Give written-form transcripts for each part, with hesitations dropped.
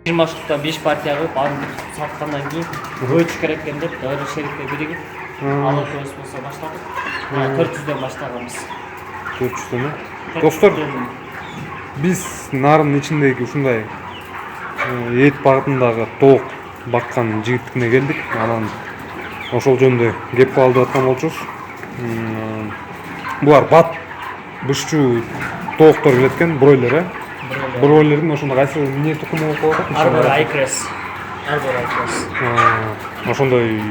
20 аштықта 5 партия қылып, аны сатқандан кейін бөліш керек екен деп, ірі шерикке бірігіп, алып өз болса баштадық. 400-ден баштағанбыз. 400-ден? Достар, biz нарын içindeki ушундай эт багытындагы тоок баккан жигиттикине келдик. Анан ошол жөнүндө кеп калып аткан болчубуз. Булар бат бышчу тооктор келет экен, бройлер, э? Бройлердин ошондо кайсы эмне тукуму болуп калат? Арбор айкрес. Ошондой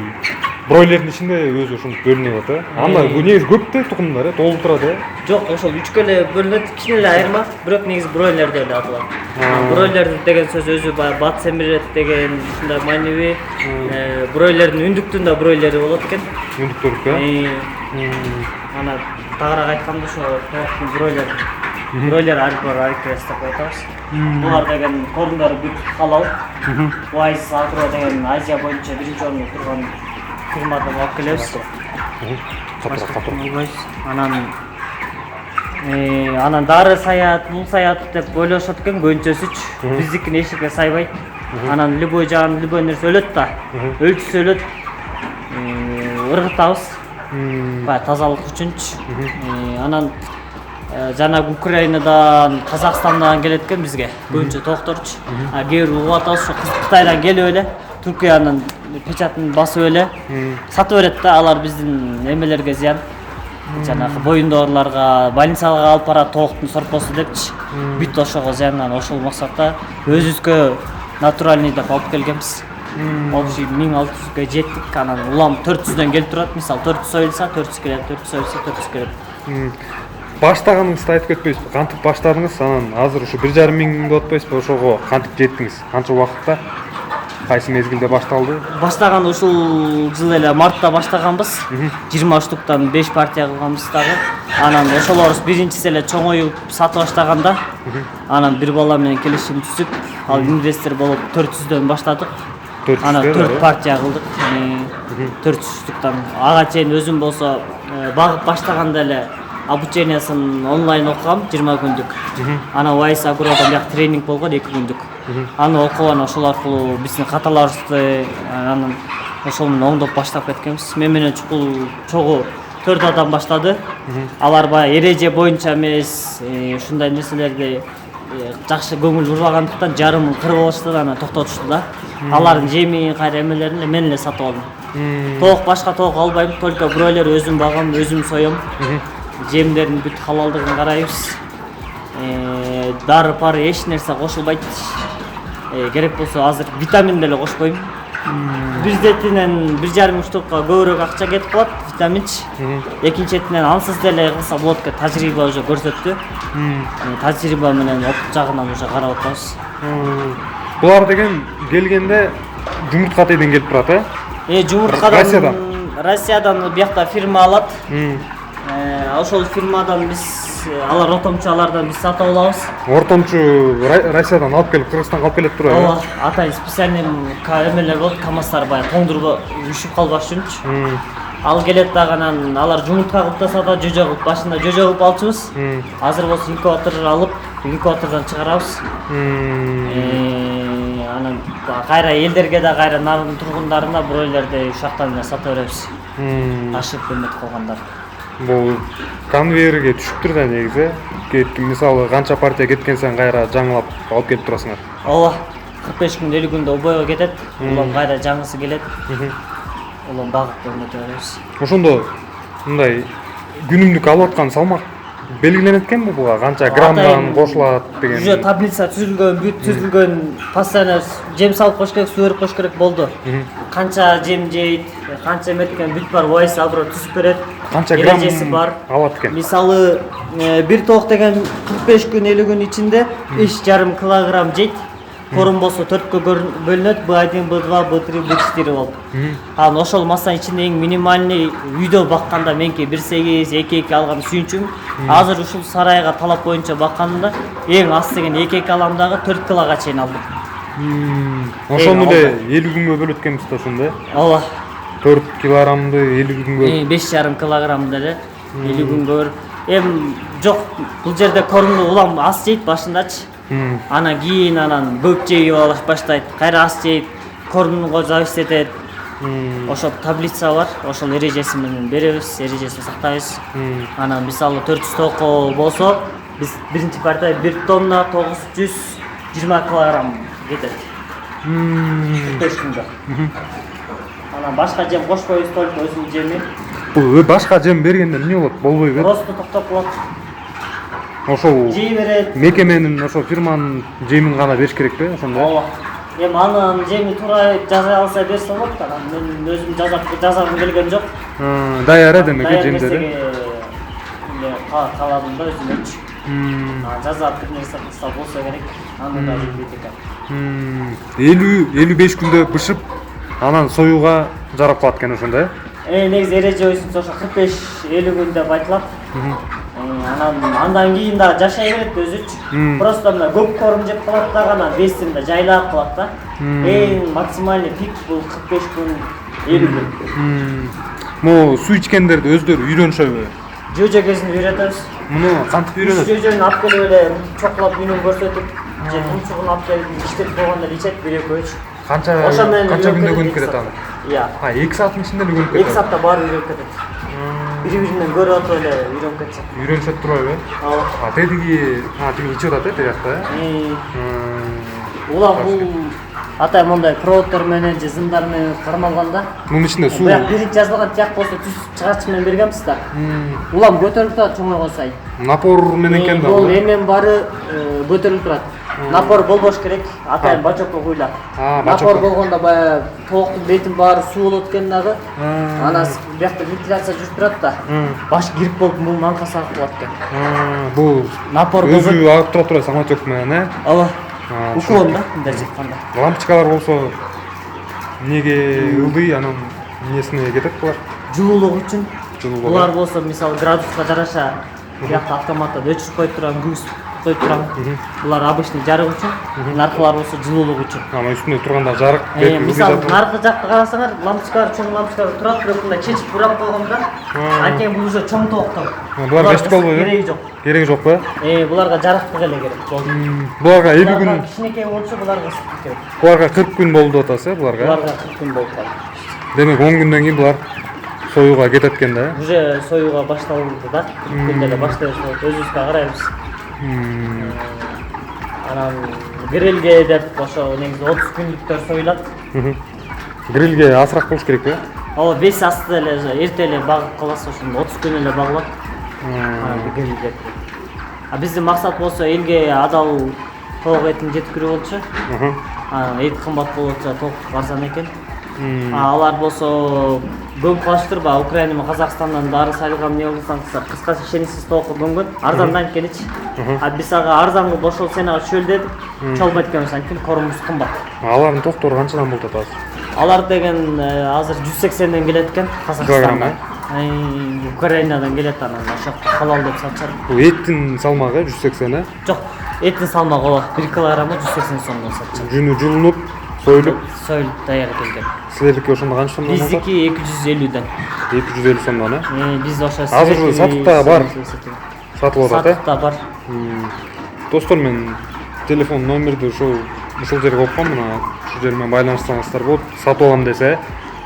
бройлердин ичинде өзү ушинтип бөлүнүп атат, э? Анда бул негизи көп да тукумдар, э? Толуп турат, э? Жок, ошол 3 эле бөлүнөт, кичине эле айырма, бирок негизи бройлер деп аталат. Бройлер деген сөз өзү бат семирет деген ушундай маанилүү. Бройлердин үндүктүн да бройлери болот экен. Үндүктөрдүкү, э? Ана тагыраак айтканда ошо тооктун бройлер арбор айкрес деп айтабыз. Булар деген корумдары бүт халал. Wise Agro деген Азия боюнча биринчи орунда турган фирмадан алып келебиз. Анан дары саят, бул саят деп ойлошот экен, көбүнчөсүчү биздикин эшикке сайбайт. Анан любой жаган любой нерсе өлөт да. Өлчүсү өлөт. Ыргытабыз. Тазалык үчүнчү. Анан жана Украинадан, Казакстандан келет экен бизге. Көбүнчө тоокторчу. Кээ бир угуп атабыз, Кытайдан келип эле, Түркиянын печатын басып эле сатып берет да, алар биздин эмелерге зыян. Жанагы боюндорлорго, больницага алып барат тооктун сорпосу депчи. Бүт ошого зыяндан ошол максатта өзүбүзгө натуральный деп алып келгенбиз. Общий 1600га жеттик. Анан улам 400дөн келип турат. Мисалы 400 союлса 400 келет, 400 союлса 400 келет. Баштаганыңызды айтып кетпейсизби? Кантип баштадыңыз? Анан азыр ушу 1,5 миң деп атпайсызбы? Ошого кантип жеттиңиз? Канча убакытта? Кайсы мезгилде башталды? Баштаган ушул жыл эле мартта баштаганбыз. 20 штуктан 5 партия кылганбыз дагы. Анан ошолорубуз биринчиси эле чоңоюп сатып баштаганда, анан бир бала менен келишим түзүп, ал инвестор болуп 400дөн баштадык. Анан 4 партия кылдык. 400 штуктан. Ага чейин өзүм болсо багып баштаганда эле обучениясын онлайн окугам 20 күндүк. Ана Wise Agro'dan бияк тренинг болгон 2 күндүк. Аны окуган ошол аркылуу биздин каталарыбызды анан ошол менен оңдоп баштап кеткенбиз. Мен менен чогуу 4 адам баштады. Алар баягы эреже боюнча эмес, ушундай нерселерди жакшы көңүл бурбагандыктан жарым кырып алышты, анан токтотушту да. Алардын жеми, кайра эмелерин мен эле сатып алдым. Тоок башка тоок албайм, только бройлер өзүм багам, өзүм соём. Жемдердин бүт халалдыгын карайбыз. Дары-пары эч нерсе кошулбайт. Керек болсо азыр витамин деле кошпойм. Бир четинен 1,5 штукка көбүрөөк акча кетип калат, витаминчи. Экинчи четинен ансыз деле кылса болот экен, тажрыйба уже көрсөттү. Тажрыйба менен опыт жагынан уже карап атабыз. Булар деген келгенде жумуртка тейден келип турат, э? Жумурткадан Россиядан биякта фирма алат. Ошол фирмадан биз алар ортомчулардан биз сатып алабыз. Ортомчу Россиядан алып келип Кыргызстанга алып келип турат. Ооба, атайын специальный эмелер болот, камаздар баягы тоңдурба үшүп калбаш үчүнчү. Ал келет дагы, анан алар жумуртка кылып да сатат, жожо кылып, башында жожо кылып алчубуз. Азыр болсо инкубатор алып, инкубатордон чыгарабыз. Анан кайра элдерге да, кайра нарын тургундарына бройлерди ушактан эле сата беребиз. Ашып көмөт калгандар. Бул конвейерге түшүптүр да негизи. Мисалы канча партия кеткен сайын кайра жаңылап алып келип турасыңар. Ооба, 45 күн 50 күндө обойго кетет. Улам кайра жаңысы келет. Улам багып өнөтө беребиз. Ошондо мындай күнүмдүк алып аткан салмак белгиленет экенби буга? Канча граммдан кошулат деген? Уже таблица түзүлгөн, бүт түзүлгөн, постоянно жем салып кош керек, суу берип кош керек болду. Канча жем жейт, канча эметкен бүт бар, Wise Agro түзүп берет. Канча грамм алат экен? Мисалы, бир тоок деген 45 күн 50 күн ичинде 3,5 килограмм жейт. Корум болсо 4кө бөлүнөт, B1, B2, B3, B4 болуп. Анан ошол массанын ичинде эң минимальный үйдө бакканда менки 1,8, 2,2 алган сүйүнчүм. Азыр ушул сарайга талап боюнча бакканда эң аз деген 2,2 алам дагы 4 килога чейин алдым. Ошону эле 50 күнгө бөлөт экенбиз да ошондо, э? Ооба. 4 килограммды 50 күнгө. 5,5 килограммды эле 50 күнгө. Жок, бул жерде корумду улам аз жейт башындачы. Анан кийин анан көп жейип баштайт, кайра аз жейт, корнго завис этет. Ошол таблица бар, ошол эрежеси менен беребиз, эрежесин сактайбыз. Анан мисалы 400 токо болсо, биз биринчи партия 1 тонна 920 килограмм кетет. 45 күндө. Анан башка жем кошпойбуз, только өзүнүн жеми. Бул башка жем бергенде эмне болот? Болбойбу? Просто токтоп калат. Ошол Жей берет. мекеменин, ошол фирманын жемин гана бериш керекпи ошондо? Ооба. Эми анын жеми туура жаза алса берсе болот, анан мен өзүм жазагым келген жок. Даяр демек жемдери. Каладым да өзүмчү. Жаза бир нерсе кылса болсо керек, аны да жетпейт экен. 50-55 күндө бышып, анан союуга жарап калат экен ошондо, Негизи эреже боюнча ошо 45-50 күн деп айтылат. Андан кийин да жашай берет өзүчү. Просто мына көп корм жеп калат да, анан весин жайлап калат да. Эң максимальный пик бул 45 күн, 50 күн. Могу суу ичкендерди өздөрү үйрөнүшөбү? Жөө кезинде үйрөтөбүз. Муну кантип үйрөнөт? Жөөжөнү алып келип эле чокулап үйнөн көрсөтүп, же тумчугун алып келип иштеп койгондо ичет 1-2 Канча күндө көнүп кетет аны? Иә. 2 сааттын ичинде эле көнүп кетет. 2 саатта баары үйрөнүп кетет. Бири-биринен көрүп отуруп эле үйрөнүп кетет. Үйрөнүшөт турбайбы? Ооба. Тетиги тиги ичип атат тиги жакта. Улам бул атай мондай проводдор менен же зындар менен кармалганда. Мунун ичинде суу. Бирок биринчи жазылган тияк болсо түз чыгачы менен бергенбиз да. Улам көтөрүлүп турат чоңойгон сайын. Напор менен экен да. Бул эмен баары көтөрүлүп турат. Напор болбош керек. Атайын бачокко куйлап. Напор болгондо баягы тооктун бетин баары суу болот экен дагы. Анан биякта вентиляция жүрүп турат да. Баш кирип болуп бул манка сагып калат экен. Бул напор өзү агып тура турат самотек менен, Ооба. Уклон да, мындай жатканда. Лампочкалар болсо эмнеге ылдый, анан эмнесине кетет булар? Жылуулук үчүн. Булар Жылуулук. болсо мисалы градуска жараша биякта автоматтан өчүрүп коюп турган, күз коюп турган. Булар обычный жарык үчүн, наркылар болсо жылуулук үчүн. Анан үстүнө турганда жарык. Мисалы наркы жакты карасаңар, лампочкалар, чоң лампочкалар турат, бирок мындай чечип бурап койгондо, анткени бул уже чоң токтор. Булар эчтик болбойбу? Кереги жок. Кереги жокпу? Буларга жарыктык эле керек. Болду. Буларга 50 күн, Кичинекей болчу буларга ысыктык керек. буларга 40 күн болду атасы, буларга. Буларга 40 күн болуп калды. Демек 10 күндөн кийин булар союуга кетет экен да. Уже союуга башталды да. 40 күндө эле баштайбыз, өзүбүзгө карайбыз. Анан грилге деп ошо негизи 30 күндүктөр союлат. Грилге азыраак болуш керекпи? Ооба, вес асты эле эрте эле багып каласыз, ошондо 30 күн эле багылат. Грилге. Биздин максат болсо элге адал тоок этин жеткирүү болчу. Эт кымбат болуп атса, тоок арзан экен. Алар болсо көнгөн калыштырба, Украина менен Казакстандан дары сайылган эмне болсаңыздар, кыскасы ишеничсиз тоокко көнгөн, арзандан келичи. Биз ага арзанга бошол сен ага чөл дедик, чалбайт экенбиз, анткени корумубуз кымбат. Алардын токтору канчадан болуп атат? Алар деген азыр 180ден келет экен Казакстандан. Украинадан келет, анан ошокто халал деп сатышат. Бул эттин салмагы 180 Жок, эттин салмагы ооба 1 килограммы 180 сомдон сатышат. Жүнү жуулунуп, союлуп, даяр келген. силердики ошондо канча сомдон болот? Биздики 250ден. 250 сомдон, Биз ошо азыр сатыкта бар. Сатылып атат, Сатыкта бар. Достор, мен телефон номерди ушул жерге коюп койгом, мына ушул жер менен байланышсаңыздар болот. Сатып алам десе,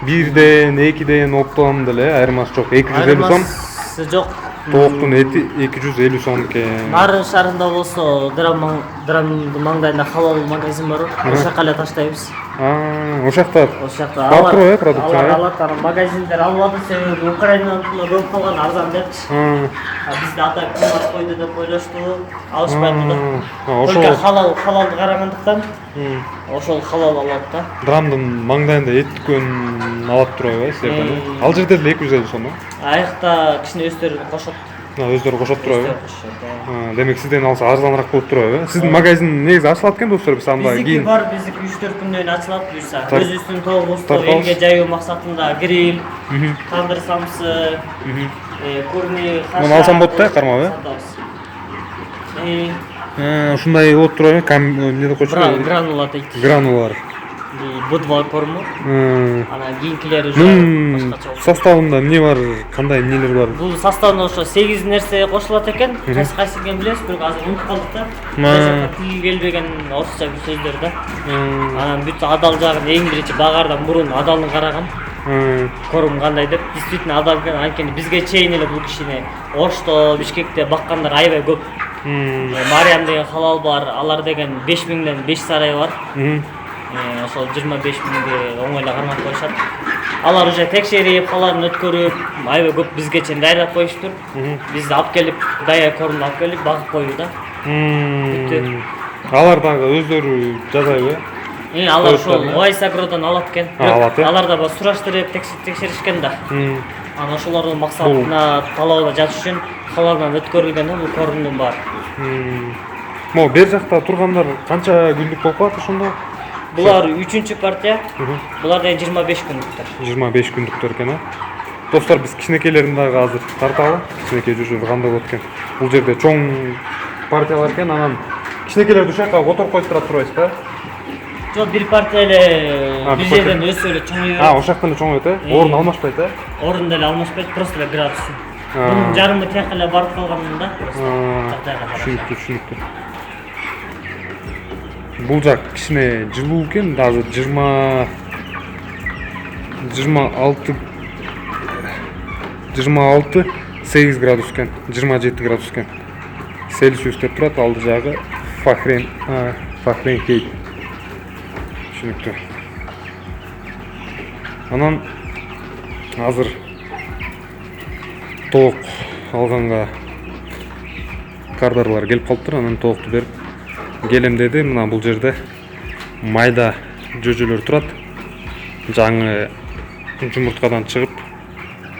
1ден, 2ден оптом деле айырмасы жок. 250 сом. Жок. Тооктун эти 250 сом экен. Нарын шаарында болсо драмдын маңдайында халал магазин бар. Ошол жака эле таштайбыз. Ошол жакта алар турбайбы продукция? Алат, анан магазиндер албады, себеби Украинадан көп калган арзан депчи. Бизде ата кымбат койду деп ойлошту, алышпайт да. Только халалды карагандыктан ошол халал алат да. Драмдын маңдайында эт дүкөн алат турбайбы силерден? Ал жерде деле 250 сом. Аякта кичине өздөрү кошот. Өздөрү кошот турбайбы? Демек сизден алса арзаныраак болуп турбайбы? Сиздин магазин негизи ачылат экен достор, биз анда Биздики кийин. бар, биздики 3-4 күндөн ачылат буюрса. Өзүбүздүн тоогубузду элге жайуу максатында гриль, тандыр самсы, курни, хаша. Муну алсам болот да, кармап, Ушундай болуп турбайбы? Эмне деп койчу? Гранула дейт. Гранулалар. Будва коруму. Анан кийинкилери уже башкача болот. Составында эмне бар, кандай эмнелер бар? Бул составына ошо 8 нерсе кошулат экен. Кайсы экенин билебиз, бирок азыр унутуп калдык да. Тилге келбеген орусча бир сөздөр да. Анан бүт адал жагын эң биринчи багардан мурун адалын караган. Корум кандай деп, действительно адал экен. Анткени бизге чейин эле бул кишини Ошто, Бишкекте баккандар аябай көп. Мариям деген халал бар, алар деген 5000ден 5 сарай бар. Ошол 25.000ди оңойлой кармап коюшат. Алар уже текшерип, халарын өткөрүп, аябай көп бизге чейин даярдап коюштур. Бизди алып келип, даяр корумду алып келип багып коюу да. Алар дагы өздөрү жасайбы? Алар ошол Оайс агродан алат экен. Алат э? Алар да сураштырып, текшеришкен да. Анан ошолордун максатына талабына жатыш үчүн халалдан өткөрүлген бул корумдун баары. Могу бер жакта тургандар канча күндүк болуп калат ошондо? Булар 3-чү партия. Булар деген 25 күндүктөр. 25 күндүктөр экен, Достор, биз кичинекейлерин дагы азыр тарталы. Кичинекей жүзү кандай болот экен. Бул жерде чоң партиялар экен, анан кичинекейлерди ушакка которуп коюштура турбайсыз да? Жок, бир партия эле бир жерден өсүп эле чоңоюп. Ошак деле чоңойт, Орун алмашпайт, Орун деле алмашпайт, просто эле градус. Мунун жарымы тияка эле барып калганында. Түшүнүктүү. Бул жак кичине жылуу экен, азыр 26-8 градус экен, 27 градус экен. Цельсиус деп турат, алды жагы Фахрейнхейт. Түшүнүктүү. Анан азыр тоок алганга кардарлар келип калыптыр, анан тоокту берип келем деди. Мына бул жерде майда жөжөлөр турат. Жаңы жумурткадан чыгып,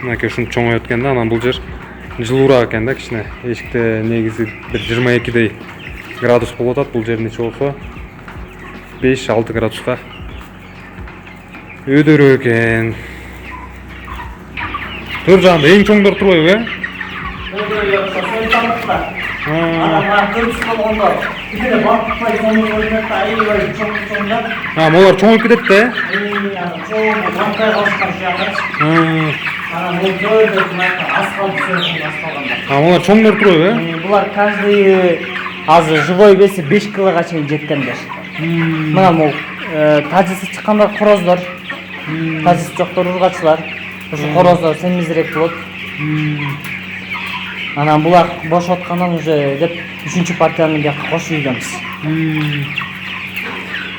мынакей ушунтип чоңойот экен да. Анан бул жер жылуураак экен да, кичине. Эшикте негизи бир 22 градус болуп атат. Бул жердин ичи болсо 5-6 градуска өйдөрүү экен. Төр жагында эң чоңдор турбайбы, Молар чоңоюп кетет да? Молар чоңдор турбайбы? Булар каждый азыр живой веси 5 килога чейин жеткендер. Мына могу тажысы чыккандар короздор, тажысы жоктор ургачылар. Ошо короздор семизирээк болот. Анан булар бошоткандан уже деп 3-чү партияны бияка кошуп ийгенбиз.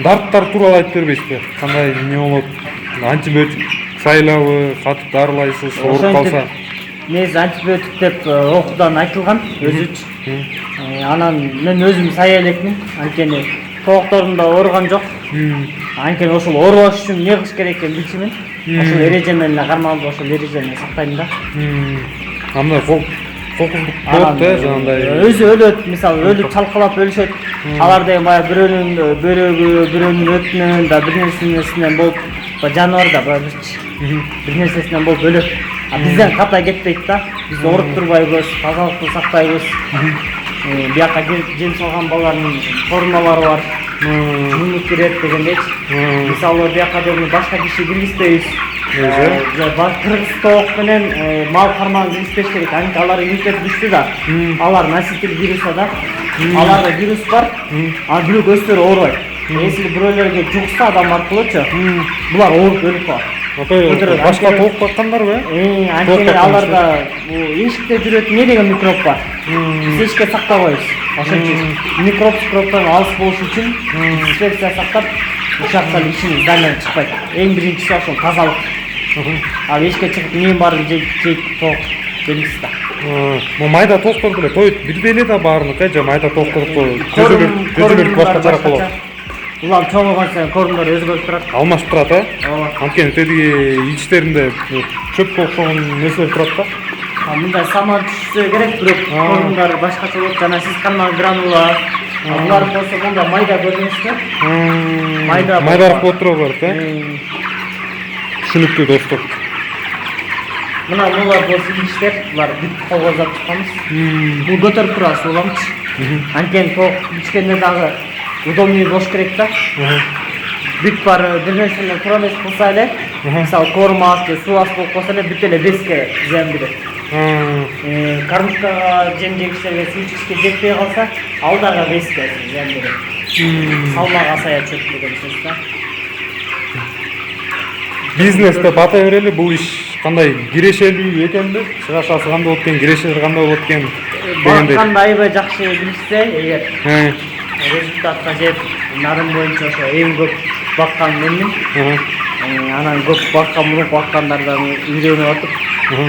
Дарттар тууралуу айтып бербейсизби? Кандай эмне болот? Антибиотик сайлабы, катып дарылайсыз, ооруп калса? Негизи антибиотик деп окуудан айтылган өзүчө. Анан мен өзүм сая элекмин. Анткени тоокторумда ооруган жок. Анткени ошол оорубаш үчүн эмне кылыш керек экенин билчүмүн. Ошол эреже менен эле кармалып, ошол эрежени сактайм да. Андай фокустук болот да, жанагындай. Өзү өлөт, мисалы өлүп чалкалап өлүшөт. Алар деген баягы бирөөнүн бөрөгү, бирөөнүн өтүнөн да бир нерсесинен болуп, жаныбар да бир нерсесинен болуп өлөт. Бизден ката кетпейт да. Биз ооруп турбайбыз, тазалыкты сактайбыз. Бияка жем салган балалардын формалары бар. Муну кирет дегендейчи. Мисалы бияка деген башка киши киргизбейбиз. Кыргыз тоок менен мал кармагын киргизбеш керек. Анткени алар иммунитет күчтүү да. Алар носитель вируса да. Аларда вирус бар. Анан бирок өздөрү оорубайт. Если бирөөлөргө жугса адам аркылуучу, булар ооруп өлүп калат. Башка тоок баккандарбы? Анткени аларда эшикте жүрөт эмне деген микроб бар. Биз эшикке сактабайбыз. Ошон үчүн микробтан алыс болуш үчүн инфекция сактап, ушакта ишин зданиядан чыкпайт. Эң биринчиси ошол тазалык. Ал эшикке чыгып эмне барын жейт тоок белгисиз да. Бул майда тоокторду эле тоют бирдей эле да баарыныкы, же майда тооктордуку көзөлөр башкачараак болот. Улам чоңойгон сайын корумдар өзгөрүп турат. Алмашып турат, Анткени тедиги ичтеринде чөпкө окшогон нерселер турат да. Мындай саман түшсө керек, бирок корумдар башкача болот. Жана сиз кармаган гранула, булар болсо мында майда көрдүңүзбү? Майдараак болуп турат, Түшүнүктүү достор. Мына булар болсо иштер, булар бүт колгозоп чыкканбыз. Бул көтөрүп турасыз уламчы. Анткени тоок ичкенде дагы удобный болуш керек да. бүт бар бир нерсени промес кылса эле, мисалы корм аз же суу аз болуп калса эле бүт эле безге зыян берет. Кормушкага жем жегичтерге суу ичишке жетпей калса, ал дагы безге зыян берет. Салмак азая чөп деген сөз да. Бизнес деп атай берели, бул иш кандай кирешелүү экенби? Чыгашасы кандай болот экен, кирешеси кандай болот экен дегендей. Бакканды аябай жакшы билишсе, эгер результатка жетип, нарым боюнча ошо эң көп баккан менмин. Анан көп баккан мурунку баккандардан үйрөнүп атып,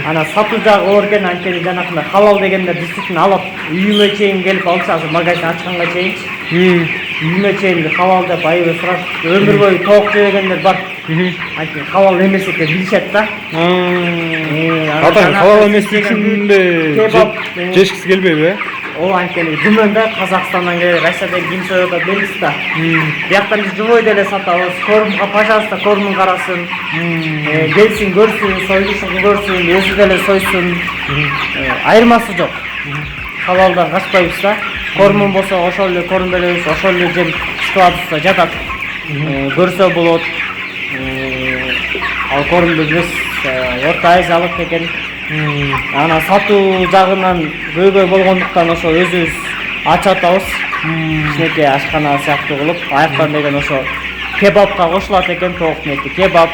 анан сатуу жагы оор экен, анткени жанакындай халал дегендер действительно алып үйүмө чейин келип алчу, азыр магазин ачканга чейинчи. Үйүмө чейин халал деп аябай сурашып, өмүр бою тоок жебегендер бар. Анткени халал эмес экен билишет да. Атаң халал эмес үчүн эле жешкиси келбейби, э? Ол анткени күмөндө Казакстандан келет, Россиядан ким союп атат белгисиз да. Бияктан биз живой деле сатабыз. Кормга, пожалуйста, кормун карасын. Келсин көрсүн, союлушун көрсүн, өзү деле сойсун. Айырмасы жок. Халалдан качпайбыз да. Кормун болсо ошол эле корм беребиз, ошол эле жем складыбызда жатат. Көрсө болот. Ал кормду биз Орто Азиялык экен. Анан сатуу жагынан көйгөй болгондуктан ошо өзүбүз ачып атабыз. Кичинекей ашкана сыяктуу кылып, аяктан деген ошо кебабка кошулат экен, тоок мети кебаб,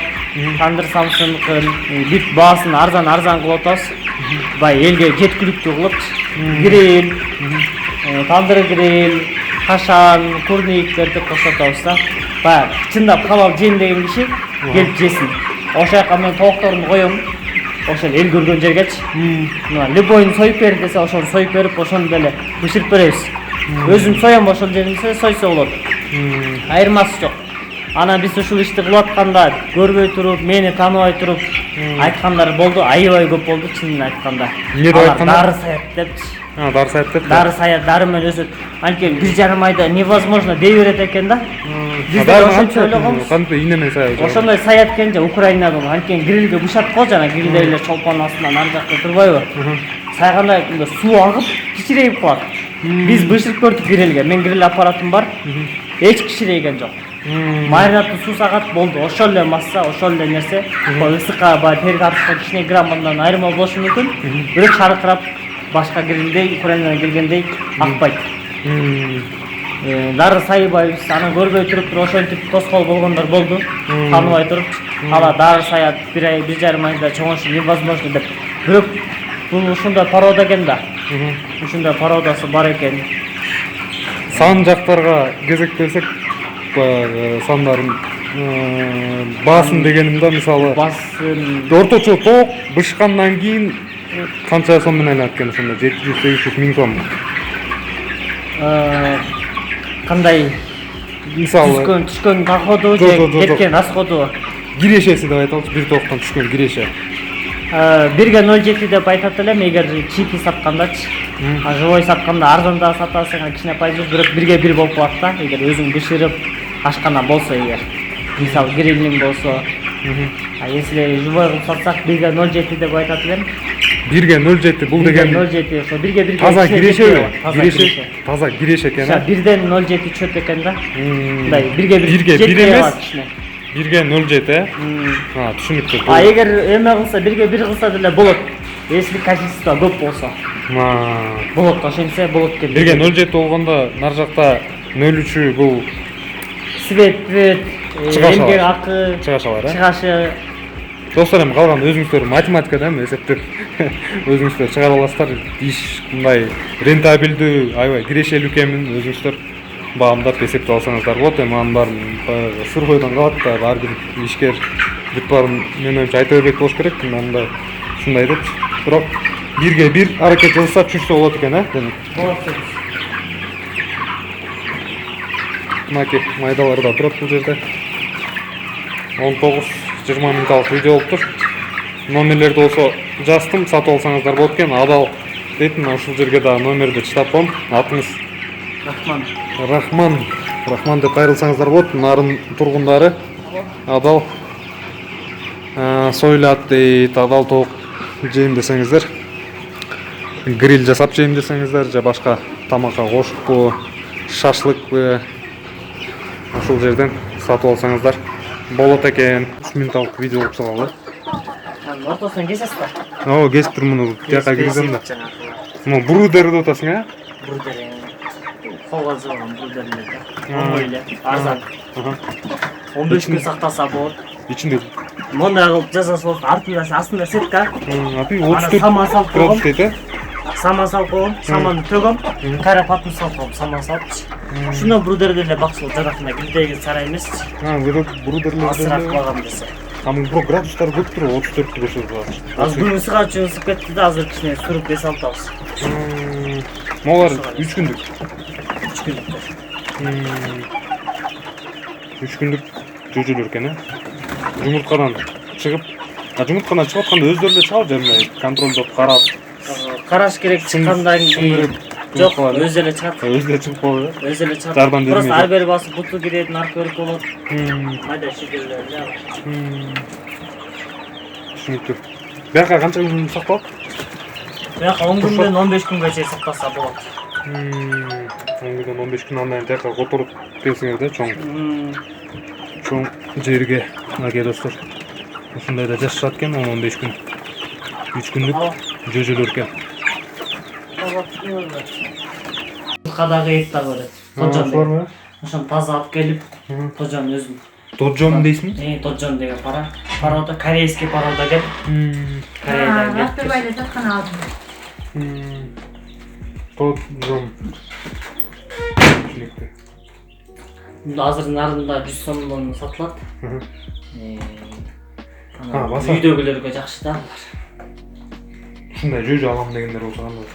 тандыр самсындыкын, бүт баасын арзан кылып атабыз. Бай элге жеткиликтүү кылып, гриль, тандыр гриль, кашан, курниктерди кошуп атабыз да. Баягы чындап халал жейм деген киши келип жесин. Ошол жака мен тоокторумду коем. Ошол эл көргөн жергечи. Мына любойун союп бер десе, ошону союп берип, ошону деле бышырып беребиз. Өзүм соям ошол жеринде сойсо болот. Айырмасы жок. Анан биз ушул ишти кылып атканда көрбөй туруп, мени тааныбай туруп айткандар болду, аябай көп болду чынын айтканда. Эмне деп айткандар? Дары саят депчи. Дары саят деп. Дары саят, дары менен өсөт. Анткени 1,5 айда невозможно дей берет экен да. Биз да ошончо ойлогонбуз. Кантип ийнемен саят. Ошондой саят экен же Украинадан, анткени грилге бышат го жана грилдейлер чолпон астынан ар жакта турбайбы? Сайганда суу агып, кичирейип калат. Биз бышырып көрдүк грилге. Мен гриль аппаратым бар. Эч кичирейген жок. Маринаттуу суу сагат болду. Ошол эле масса, ошол эле нерсе. Ысыкка баягы тери тартышка кичине граммадан айырма болушу мүмкүн. Бирок шаркырап башка грилдей, Украинадан келгендей акпайт. Дары сайбайбыз, аны көрбөй туруп ошентип тоскоол болгондор болду. Тааныбай туруп, ала дары саят 1,5 айда чоңошуу невозможно деп. Бирок бул ушундай порода экен да. Ушундай породасы бар экен. Сан жактарга кезек берсек, сандарын баасын дегенимде мисалы орточо тоок бышкандан кийин канча сом менен айланат экен, ошондо 700-800 миң сом. Кандай мисалы түшкөн доходу же кеткен расходу? Кирешеси деп айталычы, бир тооктон түшкөн киреше. 1ге 0,7 деп айтат элем, эгер чипи саткандачы. Живой сатканда арзанда сатасың, кичине пайыз, бирок 1ге 1 болуп калат да, эгер өзүң бышырып ашкана болсо эгер. Мисалы грилинг болсо. Если живой кылып сатсак 1ге 0,7 деп айтат элем. 1ге 0,7 бул деген 0,7 ошо 1ге 1 таза кирешеби? Таза киреше экен, а? 1ден 0,7 чөп экен да. Мындай 1ге 1 эмес. 1ге 0,7, э? Түшүнүктүү. Эгер эме кылса 1ге 1 кылса деле болот. Если количество көп болсо. Болот, ошентсе болот экен. 1ге 0,7 болгондо нар жакта 0,3 бул свет, эмгек акы, чыгашы. Достор, эми калган өзүңүздөр математикада эми эсептеп өзүңүздөр чыгара аласыздар. Иш мындай рентабелдүү, аябай кирешелүү экенин өзүңүздөр баамдап эсептеп алсаңыздар болот. Эми анын баарын сыр койдон калат да, ар бир ишкер бүт баарын мен оюмча айта бербек болуш керек. Мындай ушундай деп. Бирок 1ге 1 аракет кылса чүрсө болот экен, э? Болот. Мынакей майдалар да турат бул жерде. 19-20 минутталык видео болуптур. Номерлерди болсо жаздым, сатып алсаңыздар болот экен. Адал дейтин, ушул жерге да номерди чыдап коем. Атыңыз? Рахман деп кайрылсаңыздар болот. Нарын тургундары Адал сойлат дейт, Адал тоок жейм десеңиздер, гриль жасап жейм десеңиздер, же башка тамакка кошуппу, шашлыкпы, ошол жерден сатып алсаңыздар болот экен. 3 минуттук видео кылып салалы. Ортосунан кесесиз да. О, кесип тур муну жака киргизем да. Мына брудер деп атасың, а? Брудер. Колго алган брудерлер. Оңой эле, арзан. 15 күн сактаса болот. Ичинде Мындай кылып жасаса болот. Астында сетка. апи Ана 34 саман салып градус койгом. дейт, Саман салып койгом, саманды төгөм, кайра патын салып койгом, саман салып. Шуна брудерден эле баксылуу жаратына килдеги сарай эмес. брудерлер. Асырап калган десе. Аны бирок градустар көп тур, 34 көрсөтүп атат. Азыр күн ысыгып кетти да, азыр кичине сүрүп эс алабыз. Молар 3 күндүк. 3 күндүк. 3 күндүк жөжөлөр экен, э? Жумурткадан чыгып, жумурткадан чыгып атканда өздөрү эле чыгабы жерме? Контролдоп карап. Караш керек чыккандан кийин. Жок, өзү эле чыгат. Өзү эле чыгып калды. Өзү эле чыгат. Жардам бермейді. Просто ар бери басып буту кирет, наркы өрүк болот. Майда шигерлер эле. Түшүнүктүү. Бияка канча күн сакталат? Бияка 10 күндөн 15 күнгө чейин сактаса болот. 10 күндөн 15 күн андан жака которуп берсеңер да чоң жерге. Мына достор. Ушундай да жашашат экен 15 күн. 3 күндүк жөжөлөр экен. Кадагы эт да көрөт. Тожон. Ошону таза алып келип, тожон өзүм. Тоджон дейсиң? Тоджон деген пара. Парада корейский парада келип. Кореядан келип. Ақтөбеде жатқан алдым. Тоджон. Азыр нарында 100 сомдон сатылат. Баса. Үйдөгүлөргө жакшы да. Ушундай жөжө алам дегендер болсо кандай?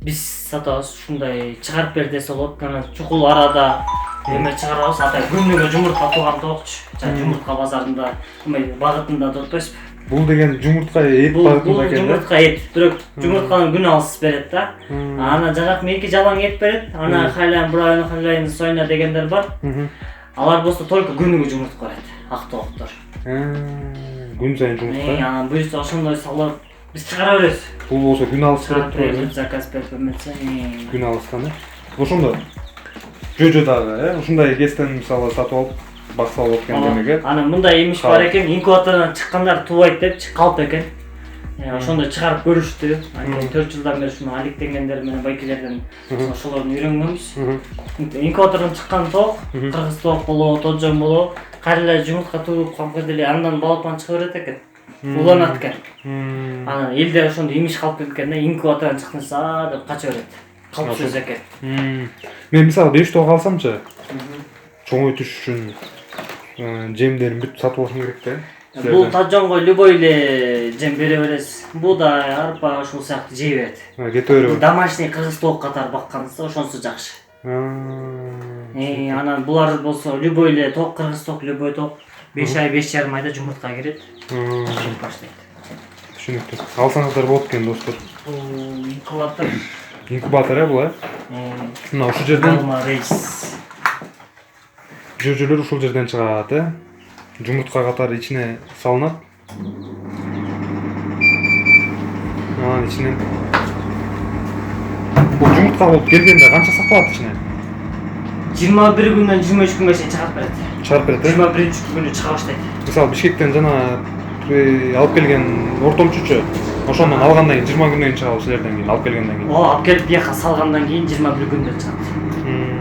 Биз сатабыз, ушундай чыгарып бер десе болот. Кана чукул арада эме чыгарабыз. Ата күнүгө жумуртка тууган токчу. Жумуртка базарында, багытында да отпойсузбу. Бул деген жумуртка эт багытында экен. Жумуртка эт, бирок жумуртканы күн алыс берет да. Ана жарак эки жалаң эт берет. Ана хайлан бурайын, хайлан сойна дегендер бар. Алар болсо только күнүгө жумуртка берет. Актооктор. Күн сайын жумуртка. Анан буюрса ошондой салып биз чыгара беребиз. Бул болсо күн алыс берет турбайбы? Заказ берип эметсе. Күн алыстан, ошондо жөжө дагы, ушундай кестен мисалы сатып алып бакса болот экен демек. Анан мындай эмиш бар экен, инкубатордон чыккандар тубайт депчи калп экен. Ошондой чыгарып көрүштү. Анан 4 жылдан бери ушуну алектенгендер менен байкелерден ошолордун үйрөнгөнбүз. Инкубатордон чыккан тоок, кыргыз тоок болобу, тоджон болобу, кайра жумуртка тууруп калып келди эле, андан балапан чыга берет экен. Уланат экен. Анан элде ошондо имиш калып кеткен да, инкубатордон чыкса деп кача берет. Калпсыз экен. Мен мисалы 5 тоок алсамчы, чоңойтуш үчүн жемдерин бүт сатып алышым керек да. Бул таджонго любой эле жем бере бересиз. Буудай, арпа ушул сыяктуу жей берет. Кете береби? Домашний кыргыз тоок катары бакканыңызда ошонусу жакшы. Анан булар болсо любой эле тоок, кыргыз тоок, любой тоок 5 ай, 5,5 айда жумуртка кирет. Баштайт. Түшүнүктүү. Алсаңыздар болот экен достор. Бул инкубатор. Инкубатор бул, мына ушул жерден рейс. Жөжөлөр ушул жерден чыгат, жумуртка катары ичине салынат. Анан ичинен бул жумуртка болуп келгенде канча сакталат ичине? 21 күндөн 23 күнгө чейин чыгарып берет. Чыгарып берет, 21-күнү чыга баштайт. Мисалы Бишкектен жана алып келген ортомчучу ошондон алгандан кийин 20 күндөн кийин чыгабы силерден кийин алып келгенден кийин. Алып келип бияка салгандан кийин 21 күндө чыгат.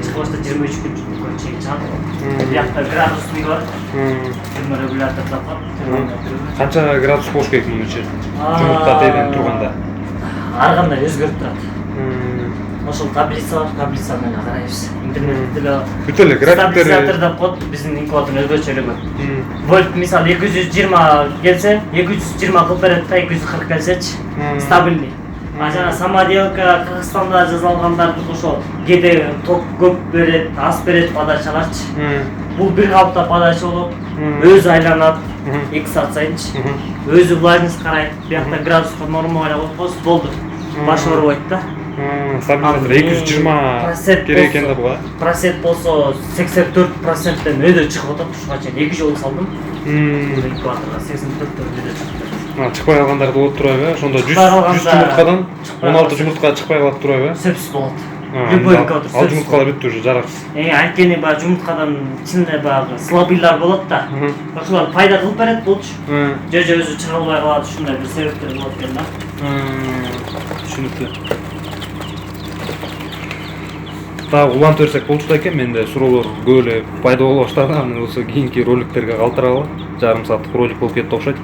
Чыгышта 23 күнгө чейин чыгат. Биякта градусу бар. Терморегулятор да бар. Канча градус болуш керек мунун ичи? Жумуртка тейден турганда. Ар кандай өзгөрүп турат. Ошол таблица бар, таблица менен карайбыз. Интернетте деле бүт эле графиктери стабилизатор деп коет, биздин инкубатор өзгөчөлүгү. Вольт мисалы 220 келсе, 220 кылып берет да, 240 келсечи, стабильный. Жана самоделка Кыргызстанда жасалгандар ошо кээде ток көп берет, аз берет подачаларчы. Бул бир калыпта подача болот, өзү айланат 2 саат сайынчы. Өзү влажность карайт, биякта градуска норма ойлоп койсо болду. Баш оорубайт да. Стабилизатор 220 керек экен да буга. Процент болсо 84%тен өйдө чыгып атат. Ушуга чейин 2 жолу салдым. Инкубаторго 84%тен өйдө чыгып. Чыкпай калгандарды болуп турбайбы? Ошондо 100 жумурткадан 16 жумуртка чыкпай калат турбайбы? Сөпсүз болот. любой кадр. Ал жұмыртқалар бітті уже жарақсыз. Анткени баягы жумурткадан ичинде баягы слабыйлар болот да. Ошолор пайда кылып берет болчу. Же өзү чыга албай калат, ушундай бир себептер болот экен да. Түшүнүктүү. Дагы улантып берсек болчу да экен, менде суроолор көп эле пайда боло баштады. Аны болсо кийинки роликтерге калтыралы. Жарым сааттык ролик болуп кетти окшойт.